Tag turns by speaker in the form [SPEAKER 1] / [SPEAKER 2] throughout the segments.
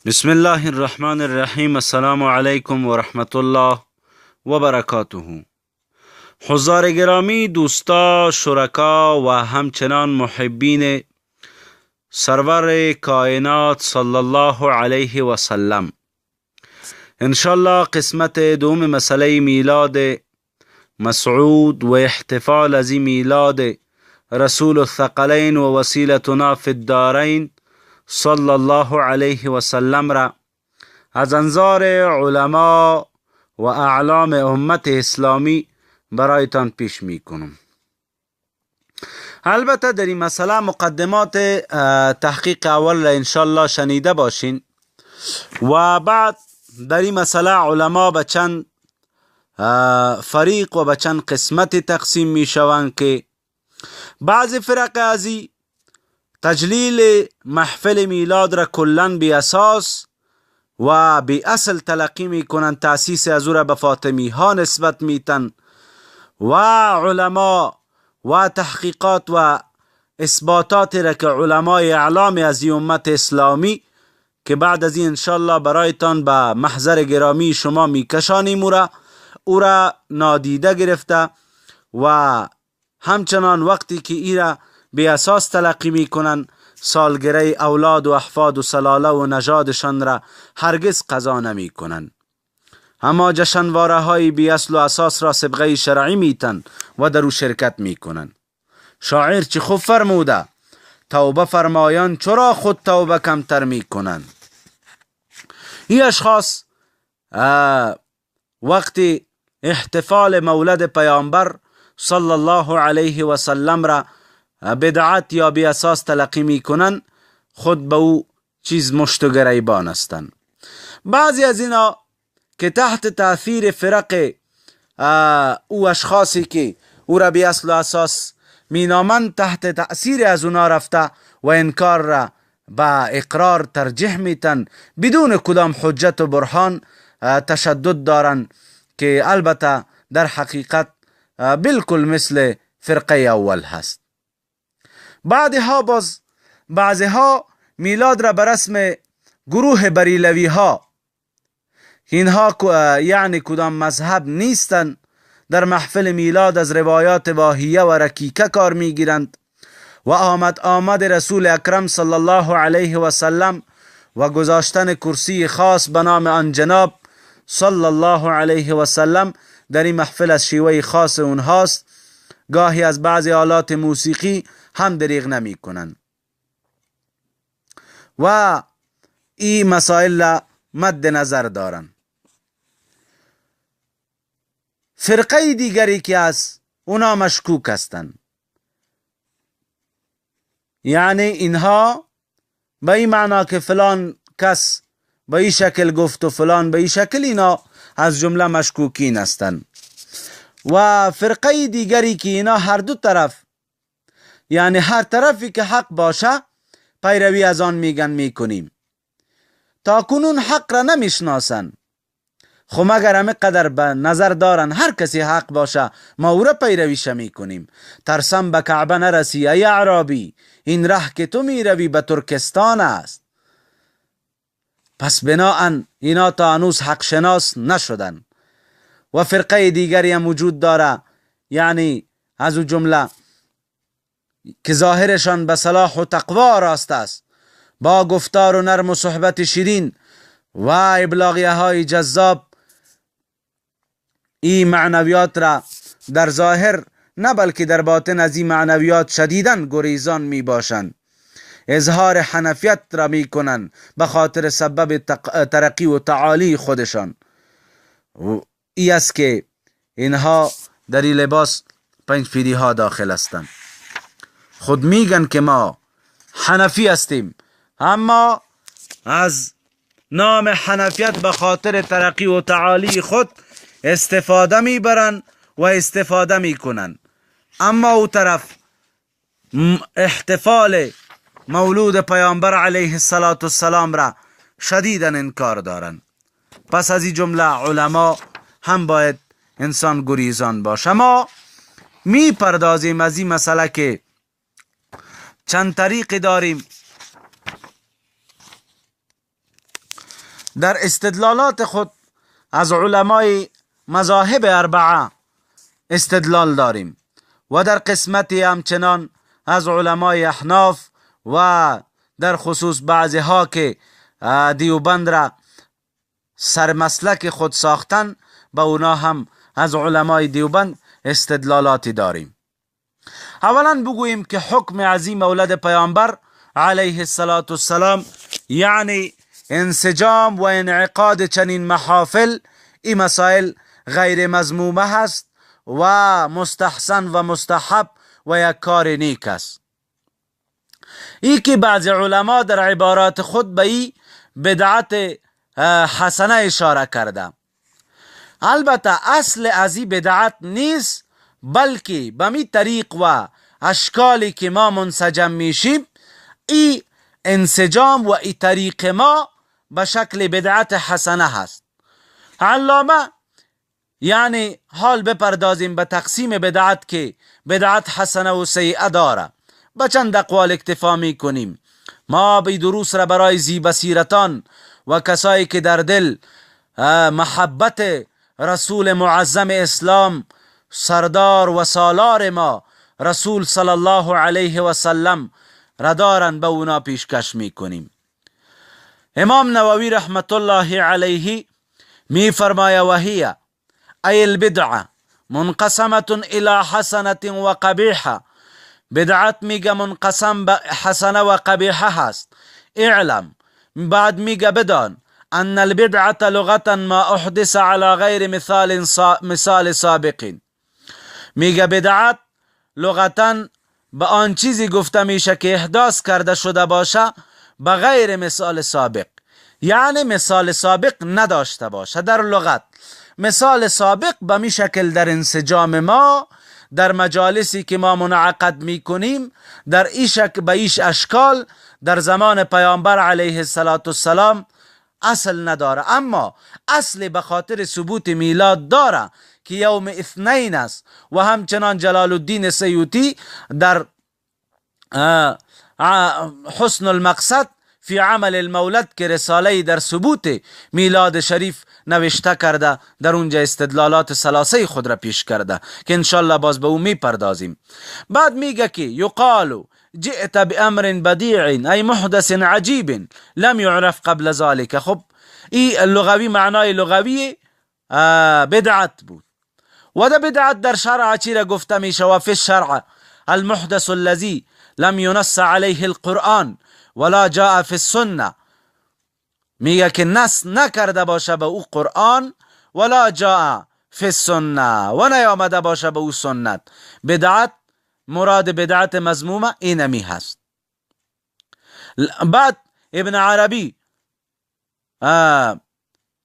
[SPEAKER 1] بسم الله الرحمن الرحیم. السلام علیکم و رحمت الله و برکاته. حضار گرامی، دوستا، شرکا و همچنان محبین سرور کائنات صلی الله علیه و سلم، انشالله قسمت دوم مسئله میلاد مسعود و احتفال از میلاد رسول الثقلین و وسیلتنا فی الدارین صلی الله علیه و سلم را از انظار علما و اعلام امت اسلامی برایتان پیش می کنم. البته در این مسئله مقدمات تحقیق اول را انشالله شنیده باشین و بعد در این مسئله علما به چند فریق و به چند قسمت تقسیم می شوند که بعض فرق ازی تجلیل محفل میلاد را کلن بی اساس و بی اصل تلقی می کنند، تأسیس از او را به فاطمی ها نسبت میتن و علما و تحقیقات و اثباتات را که علمای اعلام از این امت اسلامی که بعد از این انشالله برایتان به محضر گرامی شما میکشانیم او را نادیده گرفته و همچنان وقتی که ای را بی اساس تلقی می کنند سالگره اولاد و احفاد و سلاله و نژادشان را هرگز قضا نمی کنند، اما جشنواره های بی اصل و اساس را صبغه شرعی میتن و در او شرکت می کنند. شاعر چه خوب فرموده: توبه فرمایان چرا خود توبه کمتر می کنند. این اشخاص وقتی احتفال مولد پیامبر صلی الله علیه و سلم را بدعت یا بی اساس تلقی می کنند خود به او چیز مشت و گریبان هستند. بعضی از اینا که تحت تأثیر فرق او اشخاصی که او را بی اصل و اساس می نامند تحت تأثیر از اونا رفته و انکار را با اقرار ترجیح میتن، بدون کدام حجت و برهان تشدد دارن که البته در حقیقت بالکل مثل فرقه اول هست. بعضی ها میلاد را به رسم گروه بریلوی ها، اینها یعنی کدام مذهب نیستن، در محفل میلاد از روایات واهیه و رکیکه کار میگیرند و آمد رسول اکرم صلی الله علیه و سلم و گذاشتن کرسی خاص به نام آن جناب صلی الله علیه و سلم در این محفل از شیوه خاص اونهاست. گاهی از بعضی آلات موسیقی هم دریغ نمی کنند و این مسائل را مد نظر دارن. فرقه دیگری که از اونا مشکوک هستند، یعنی اینها به این معنا که فلان کس به این شکل گفت و فلان به این شکل، اینا از جمله مشکوکین هستند. و فرقه دیگری که اینا هر دو طرف، یعنی هر طرفی که حق باشه پیروی از آن میکنیم، تا کنون حق را نمیشناسن، خب مگر همه قدر به نظر دارن هر کسی حق باشه ما او را پیرویش میکنیم. ترسم به کعبه نرسی ای اعرابی، این ره که تو میروی به ترکستان است. پس بناهن اینا تا هنوز حق شناس نشدن. و فرقه دیگری هم وجود داره، یعنی از او جمله که ظاهرشان به صلاح و تقوا راست است، با گفتار و نرم و صحبت شیرین و ابلاغیه های جذاب این معنویات را در ظاهر نه بلکه در باطن از این معنویات شدیداً گریزان می باشند، اظهار حنفیت را می کنند به خاطر سبب ترقی و تعالی خودشان. ای است که اینها در این لباس پنج پیری ها داخل هستند. خود میگن که ما حنفی هستیم، اما از نام حنفیت به خاطر ترقی و تعالی خود استفاده میبرن و استفاده میکنن، اما او طرف احتفال مولود پیامبر علیه السلام را شدیداً انکار دارن. پس از این جمله علما هم باید انسان گریزان باشه. ما می پردازیم از این مسئله که چند طریق داریم در استدلالات خود از علمای مذاهب اربعه استدلال داریم و در قسمتی همچنان از علمای احناف و در خصوص بعضی ها که دیوبند را سرمسلک خود ساختن، با اونا هم از علمای دیوبند استدلالاتی داریم. اولا بگوییم که حکم عظیم مولد پیامبر علیه السلام یعنی انسجام و انعقاد چنین محافل، این مسائل غیر مذمومه هست و مستحسن و مستحب و یک کار نیک است. ای که بعضی علما در عبارات خود به ای بدعت حسنه اشاره کرده. البته اصل از این بدعت نیست، بلکه به می طریق و اشکالی که ما منسجم میشیم، ای انسجام و ای طریق ما به شکل بدعت حسنه هست. علامه یعنی حال بپردازیم به تقسیم بدعت که بدعت حسنه و سیئه داره. به چند اقوال اکتفا می کنیم. ما به دروس را برای زی بصیرتان و کسایی که در دل محبت رسول معظم اسلام سردار و سالار ما رسول صلی الله علیه و سلم را دارن به اونا پیشکش می کنیم. امام نووی رحمت الله علیه می فرمایا وهی ای البدعه منقسمه الى حسنه و قبیحه. بدعت میگه منقسم به حسنه و قبیحه هست. اعلم، بعد میگه بدان، ان البدعه لغتا ما احدث على غیر مثال سابق. میگه بدعت لغتا به آن چیزی گفته میشه که احداث کرده شده باشه به غیر مثال سابق، یعنی مثال سابق نداشته باشه. در لغت مثال سابق به می شکل در انسجام ما، در مجالسی که ما منعقد می کنیم، در به ایش اشکال در زمان پیامبر علیه السلام اصل نداره. اما اصل به خاطر ثبوت میلاد داره که یوم اثنین است و همچنان جلال الدین سیوطی در حسن المقصد فی عمل المولد که رساله در ثبوت میلاد شریف نوشته کرده، در اونجا استدلالات ثلاثه خود را پیش کرده که انشالله باز به اون می پردازیم. بعد میگه که یقالو جئت بامر بدیع ای محدث عجیب لم یعرف قبل ذلك. خب این لغوی معنای لغوی بدعت بود و ده بدعت در شرع چی را گفته میشه؟ و فی الشرع المحدث الذي لم ينص عليه القرآن ولا جاء فی السنه. میگه که نص نکرده باشه به او قرآن ولا جاء فی السنه و نیامده باشه به او سنت. بدعت مراد بدعت مذمومه اینمی هست. بعد ابن عربی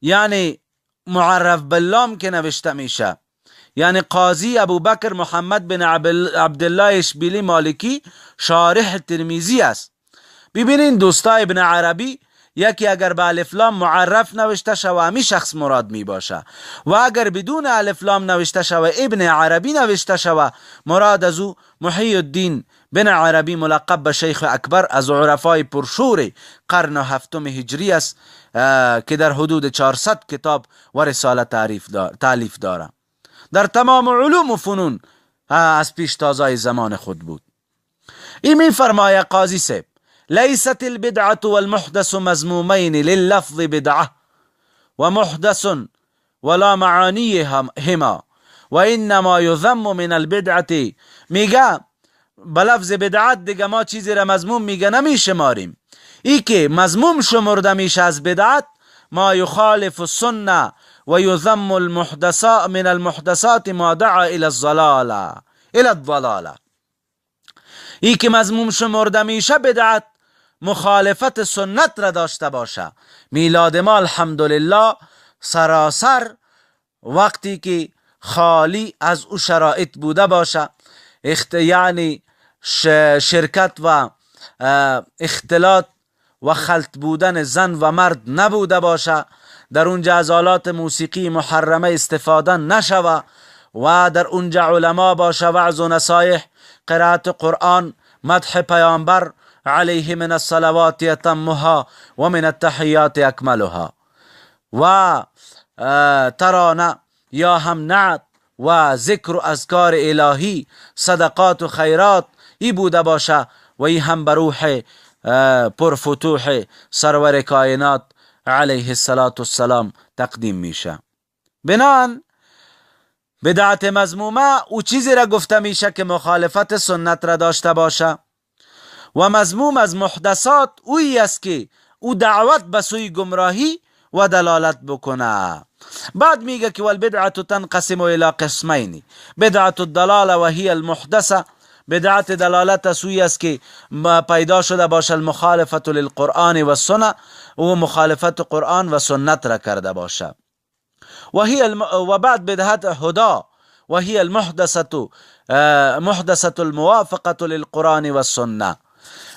[SPEAKER 1] یعنی معرف باللام که نوشته میشه، یعنی قاضی ابوبکر محمد بن عبدالله اشبیلی مالکی شارح ترمیزی است. ببینین دوستا، ابن عربی یکی اگر به الف لام معرف نوشته شوه همی شخص مراد می باشه و اگر بدون الف لام نوشته شوه ابن عربی نوشته شوه مراد از او محی الدین بن عربی ملقب به شیخ اکبر از عرفای پرشور قرن هفتم هجری است که در حدود 400 کتاب و رساله تالیف داره. در تمام علوم و فنون از پیش تازای زمان خود بود. این می فرماید قاضی صاحب ليست البدعة والمحدث مذمومين لللفظ بدعة ومحدث ولا معانيهما وإنما يذم من البدعة. میگه بلفظ بدعت دیگه ما چیزی را مذموم میگه نمیشماریم. ای که مذموم شمرده میشه از بدعت ما يخالف السنة ويذم من المحدثات ما دعا الى الضلالة. ای که مذموم شمرده میشه بدعت مخالفت سنت را داشته باشه. میلاد ما الحمدلله سراسر وقتی که خالی از او شرایط بوده باشه، یعنی شرکت و اختلاط و خلط بودن زن و مرد نبوده باشه، در اونجا از آلات موسیقی محرمه استفاده نشوه و در اونجا علما باشه، وعظ و نصایح، قرائت قرآن، مدح پیامبر علیه من الصلوات اتمها و من التحیات اکملها. و ترانه یا هم نعت و ذکر و اذکار الهی، صدقات و خیرات ای بوده باشه و ای هم به روح پرفتوح سرور کائنات علیه السلام تقدیم میشه. بنان بدعت مذمومه او چیزی را گفته میشه که مخالفت سنت را داشته باشه و مذموم از محدثات اویی است که او دعوت به سوی گمراهی و دلالت بکنه. بعد میگه که والبدعت تنقسم الى قسمین، بدعت الضلاله و هی المحدثه، بدعت دلالت سوی است که پیدا شده باشه المخالفت للقرآن و سنه و مخالفت قرآن و سنت را کرده باشه. و بعد بدعت هدا و هی المحدثه الموافقه للقرآن و سنه،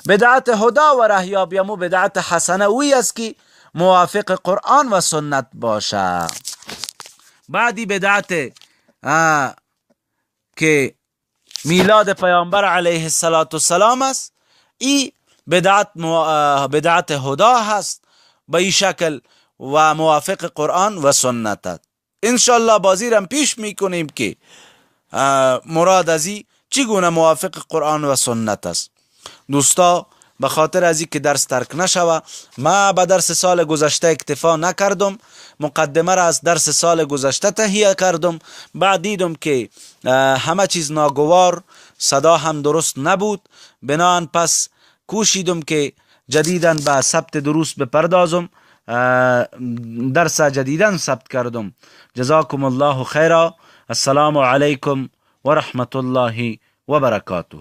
[SPEAKER 1] بدعت هدا و رهیابیمو بدعت حسنه اوی است که موافق قرآن و سنت باشه. بعدی بدعت که میلاد پیامبر علیه السلام است، ای بدعت هدا هست به این شکل و موافق قرآن و سنت است. انشالله بازی را پیش میکنیم که مراد از این چگونه موافق قرآن و سنت است. دوستا به خاطر از این که درس ترک نشوه، ما به درس سال گذشته اکتفا نکردم، مقدمه را از درس سال گذشته تهیه کردم. بعد دیدم که همه چیز ناگوار، صدا هم درست نبود، بنان پس کوشیدم که جدیداً به ثبت دروس بپردازم، درس جدیداً ثبت کردم. جزاکم الله خیرا. السلام علیکم و رحمت الله و برکاته.